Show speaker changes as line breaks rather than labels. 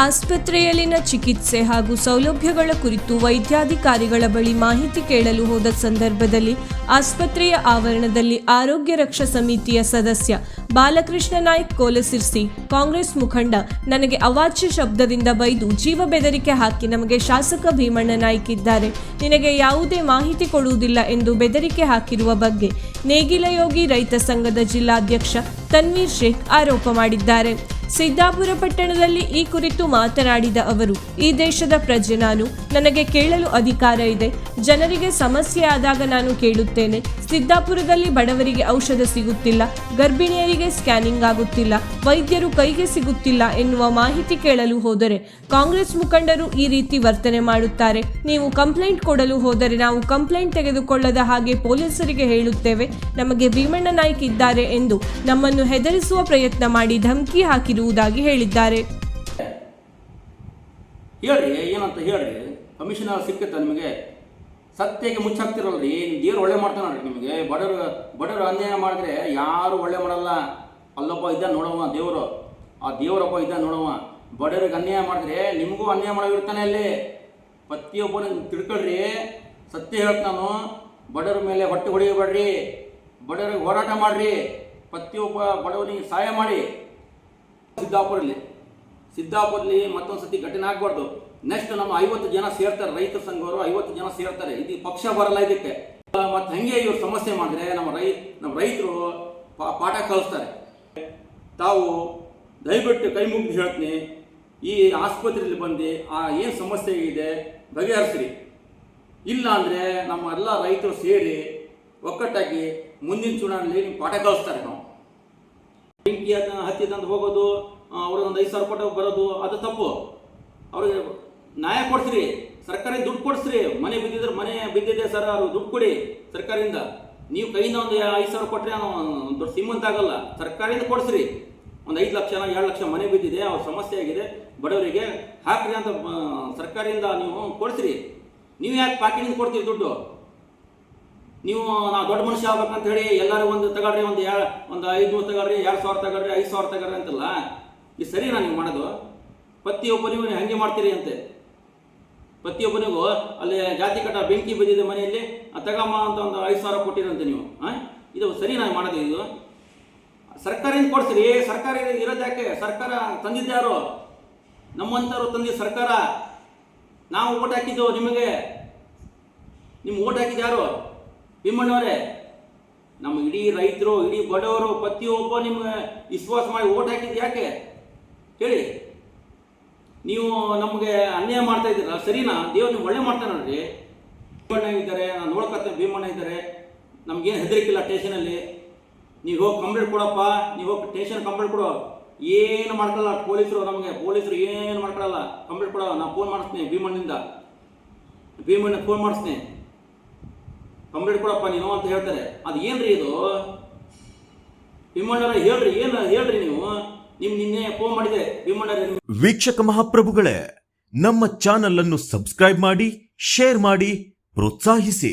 ಆಸ್ಪತ್ರೆಯಲ್ಲಿನ ಚಿಕಿತ್ಸೆ ಹಾಗೂ ಸೌಲಭ್ಯಗಳ ಕುರಿತು ವೈದ್ಯಾಧಿಕಾರಿಗಳ ಬಳಿ ಮಾಹಿತಿ ಕೇಳಲು ಹೋದ ಸಂದರ್ಭದಲ್ಲಿ ಆಸ್ಪತ್ರೆಯ ಆವರಣದಲ್ಲಿ ಆರೋಗ್ಯ ರಕ್ಷಾ ಸಮಿತಿಯ ಸದಸ್ಯ ಬಾಲಕೃಷ್ಣ ನಾಯ್ಕ್ ಕೋಲಸಿರ್ಸಿ ಕಾಂಗ್ರೆಸ್ ಮುಖಂಡ ನನಗೆ ಅವಾಚ್ಯ ಶಬ್ದದಿಂದ ಬೈದು ಜೀವ ಬೆದರಿಕೆ ಹಾಕಿ ನಮಗೆ ಶಾಸಕ ಭೀಮಣ್ಣ ನಾಯ್ಕ್ ಇದ್ದಾರೆ, ನಿನಗೆ ಯಾವುದೇ ಮಾಹಿತಿ ಕೊಡುವುದಿಲ್ಲ ಎಂದು ಬೆದರಿಕೆ ಹಾಕಿರುವ ಬಗ್ಗೆ ನೇಗಿಲಯೋಗಿ ರೈತ ಸಂಘದ ಜಿಲ್ಲಾಧ್ಯಕ್ಷ ತನ್ವೀರ್ ಶೇಖ್ ಆರೋಪ ಮಾಡಿದ್ದಾರೆ. ಸಿದ್ದಾಪುರ ಪಟ್ಟಣದಲ್ಲಿ ಈ ಕುರಿತು ಮಾತನಾಡಿದ ಅವರು, ಈ ದೇಶದ ಪ್ರಜೆ ನಾನು, ನನಗೆ ಕೇಳಲು ಅಧಿಕಾರ ಇದೆ. ಜನರಿಗೆ ಸಮಸ್ಯೆ ಆದಾಗ ನಾನು ಕೇಳುತ್ತೇನೆ. ಸಿದ್ದಾಪುರದಲ್ಲಿ ಬಡವರಿಗೆ ಔಷಧ ಸಿಗುತ್ತಿಲ್ಲ, ಗರ್ಭಿಣಿಯರಿಗೆ ಸ್ಕ್ಯಾನಿಂಗ್ ಆಗುತ್ತಿಲ್ಲ, ವೈದ್ಯರು ಕೈಗೆ ಸಿಗುತ್ತಿಲ್ಲ ಎನ್ನುವ ಮಾಹಿತಿ ಕೇಳಲು ಹೋದರೆ ಕಾಂಗ್ರೆಸ್ ಮುಖಂಡರು ಈ ರೀತಿ ವರ್ತನೆ ಮಾಡುತ್ತಾರೆ. ನೀವು ಕಂಪ್ಲೇಂಟ್ ಕೊಡಲು ಹೋದರೆ ನಾವು ಕಂಪ್ಲೇಂಟ್ ತೆಗೆದುಕೊಳ್ಳದ ಹಾಗೆ ಪೊಲೀಸರಿಗೆ ಹೇಳುತ್ತೇವೆ, ನಮಗೆ ಭೀಮಣ್ಣ ನಾಯ್ಕ್ ಇದ್ದಾರೆ ಎಂದು ನಮ್ಮನ್ನು ಹೆದರಿಸುವ ಪ್ರಯತ್ನ ಮಾಡಿ ಧಮಕಿ ಹಾಕಿರುವುದಾಗಿ ಹೇಳಿದ್ದಾರೆ.
ಹೇಳ್ರಿ, ಏನಂತ ಹೇಳ್ರಿ, ಕಮಿಷನರ್ ಸಿಕ್ಕತ್ತ ನಿಮಗೆ? ಸತ್ಯಕ್ಕೆ ಮುಚ್ಚಾಕ್ತಿರಲ್ರಿ, ದೇವ್ರು ಒಳ್ಳೆ ಮಾಡ್ತಾನೆ ನಿಮಗೆ. ಬಡವರು ಅನ್ಯಾಯ ಮಾಡಿದ್ರೆ ಯಾರು ಒಳ್ಳೆ ಮಾಡಲ್ಲ. ಅಲ್ಲೊಬ್ಬ ಇದ್ದ ನೋಡವ ದೇವರು, ಆ ದೇವರೊಬ್ಬ ಇದ್ದ ನೋಡವ. ಬಡವರಿಗೆ ಅನ್ಯಾಯ ಮಾಡಿದ್ರೆ ನಿಮಗೂ ಅನ್ಯಾಯ ಮಾಡೋಗಿರ್ತಾನೆ. ಅಲ್ಲಿ ಪ್ರತಿಯೊಬ್ಬನ ತಿಳ್ಕೊಳ್ರಿ, ಸತ್ಯ ಹೇಳ್ತ ನಾನು. ಬಡವರ ಮೇಲೆ ಹೊಟ್ಟೆ ಹೊಡೆಯಬೇಡ್ರಿ, ಬಡವರಿಗೆ ಹೋರಾಟ ಮಾಡ್ರಿ, ಪ್ರತಿಯೊಬ್ಬ ಬಡವನಿಗೆ ಸಹಾಯ ಮಾಡಿ. ಸಿದ್ದಾಪುರಲ್ಲಿ ಮತ್ತೊಂದು ಸತಿ ಘಟನೆ ಆಗಬಾರ್ದು. ನೆಕ್ಸ್ಟ್ ನಮ್ಮ 50 ಜನ ಸೇರ್ತಾರೆ, ರೈತ ಸಂಘವರು 50 ಜನ ಸೇರ್ತಾರೆ. ಇದು ಪಕ್ಷ ಬರಲ್ಲ ಇದಕ್ಕೆ. ಮತ್ತೆ ಹಂಗೆ ಇವ್ರು ಸಮಸ್ಯೆ ಮಾಡಿದ್ರೆ ನಮ್ಮ ರೈತರು ಪಾಠ ಕಲಿಸ್ತಾರೆ. ತಾವು ದಯವಿಟ್ಟು ಕೈ ಮುಗಿದು ಹೇಳ್ತೀನಿ, ಈ ಆಸ್ಪತ್ರೆಯಲ್ಲಿ ಬಂದು ಏನು ಸಮಸ್ಯೆ ಇದೆ ಬಗೆಹರಿಸ್ರಿ. ಇಲ್ಲ ಅಂದರೆ ನಮ್ಮ ಎಲ್ಲ ರೈತರು ಸೇರಿ ಒಕ್ಕಟ್ಟಾಗಿ ಮುಂದಿನ ಚುನಾವಣೆಯಲ್ಲಿ ನಿಮ್ಗೆ ಪಾಠ ಕಲಿಸ್ತಾರೆ. ನಾವು ಬೆಂಕಿ ಹತ್ತಿ ತಂದು ಹೋಗೋದು, ಅವ್ರಿಗೊಂದು 5,000 ಕೊಟ್ಟು ಬರೋದು ಅದು ತಪ್ಪು. ಅವ್ರಿಗೆ ನ್ಯಾಯ ಕೊಡಿಸ್ರಿ, ಸರ್ಕಾರದಿಂದ ದುಡ್ಡು ಕೊಡಿಸ್ರಿ. ಮನೆ ಬಿದ್ದಿದೆ ಸರ್, ಅವ್ರು ದುಡ್ಡು ಕೊಡಿ ಸರ್ಕಾರದಿಂದ. ನೀವು ಕೈಯಿಂದ ಒಂದು 5,000 ಕೊಟ್ಟರೆ ದೊಡ್ಡ ಶ್ರೀಮಂತ ಆಗಲ್ಲ. ಸರ್ಕಾರದಿಂದ ಕೊಡಿಸ್ರಿ. ಒಂದು 5 ಲಕ್ಷ 2 ಲಕ್ಷ ಮನೆ ಬಿದ್ದಿದೆ, ಅವ್ರ ಸಮಸ್ಯೆ ಆಗಿದೆ, ಬಡವರಿಗೆ ಹಾಕ್ರಿ ಅಂತ ಸರ್ಕಾರದಿಂದ ನೀವು ಕೊಡಿಸ್ರಿ. ನೀವು ಯಾಕೆ ಪಾಕೆಟಿಂದ ಕೊಡ್ತೀರಿ ದುಡ್ಡು? ನೀವು ನಾವು ದೊಡ್ಡ ಮನುಷ್ಯ ಆಗ್ಬೇಕಂತ ಹೇಳಿ ಎಲ್ಲರೂ ಒಂದು ತಗೊಳ್ರಿ, ಒಂದು 500 ತಗೊಳ್ರಿ, 2,000 ತಗೊಳ್ರಿ, 5,000 ತಗೊಳ್ರಿ ಅಂತಲ್ಲ. ಇದು ಸರಿನಾ ನೀವು ಮಾಡೋದು? ಪ್ರತಿಯೊಬ್ಬನಿಗೂ ನೀವು ಹಾಗೆ ಮಾಡ್ತೀರಿ ಅಂತೆ. ಪ್ರತಿಯೊಬ್ಬನಿಗೂ ಅಲ್ಲಿ ಜಾತಿ ಕಟ್ಟ ಬೆಂಕಿ ಬಿದ್ದಿದೆ ಮನೆಯಲ್ಲಿ, ತಗಮ್ಮ ಅಂತ ಒಂದು 5,000 ಕೊಟ್ಟಿರಂತೆ ನೀವು. ಇದು ಸರಿನಾ ಮಾಡೋದು? ಇದು ಸರ್ಕಾರದಿಂದ ಕೊಡಿಸ್ರಿ. ಸರ್ಕಾರ ಇರೋದು ಯಾಕೆ? ಸರ್ಕಾರ ತಂದಿದ್ದಾರು, ನಮ್ಮಂಥವ್ರು ತಂದಿದ್ದ ಸರ್ಕಾರ. ನಾವು ಓಟ್ ಹಾಕಿದ್ದು ನಿಮಗೆ. ನಿಮ್ಮ ಓಟ್ ಹಾಕಿದ್ದು ಯಾರು? ಭೀಮಣ್ಣವರೇ. ನಮ್ಮ ಇಡೀ ರೈತರು, ಇಡೀ ಬಡವರು, ಪ್ರತಿಯೊಬ್ಬ ನಿಮ್ಗೆ ವಿಶ್ವಾಸ ಮಾಡಿ ಓಟ್ ಹಾಕಿದ್ದು ಯಾಕೆ ಹೇಳಿ? ನೀವು ನಮಗೆ ಅನ್ಯಾಯ ಮಾಡ್ತಾ ಇದ್ದೀರ, ಸರಿನಾ? ದೇವ್ರು ನೀವು ಒಳ್ಳೆ ಮಾಡ್ತಾನೆ ನೋಡ್ರಿ. ಭೀಮಣ್ಣ ಇದ್ದಾರೆ, ನಾನು ನೋಡ್ಕೊತೇನೆ. ಭೀಮಣ್ಣ ಇದ್ದಾರೆ, ನಮ್ಗೇನು ಹೆದರಿಕಿಲ್ಲ. ಸ್ಟೇಷನಲ್ಲಿ ನೀವು ಹೋಗಿ ಕಂಪ್ಲೇಂಟ್ ಕೊಡಪ್ಪ, ನೀವು ಹೋಗಿ ಸ್ಟೇಷನ್ ಕಂಪ್ಲೇಂಟ್ ಕೊಡು. ಏನು ಮಾಡ್ಕೊಳ್ಳಲ್ಲ ಪೊಲೀಸರು, ಪೊಲೀಸರು ಏನು ಮಾಡ್ಕೊಳ್ಳಲ್ಲ. ಕಂಪ್ಲೇಂಟ್ ಕೊಡೋ, ನಾನು ಫೋನ್ ಮಾಡಿಸ್ತೀನಿ ಭೀಮಣ್ಣ ಫೋನ್ ಮಾಡಿಸ್ತೀನಿ, ಕಂಪ್ಲೇಂಟ್ ಕೊಡಪ್ಪ ನೀನು ಅಂತ ಹೇಳ್ತಾರೆ. ಅದು ಏನ್ರಿ ಇದು? ಭೀಮಣ್ಣರ ಹೇಳ್ರಿ ನೀವು. ನಿನ್ನೆ ಫೋನ್ ಮಾಡಿದೆ ಭೀಮಣ್ಣರ.
ವೀಕ್ಷಕ ಮಹಾಪ್ರಭುಗಳೇ, ನಮ್ಮ ಚಾನಲ್ ಅನ್ನು ಸಬ್ಸ್ಕ್ರೈಬ್ ಮಾಡಿ, ಶೇರ್ ಮಾಡಿ, ಪ್ರೋತ್ಸಾಹಿಸಿ.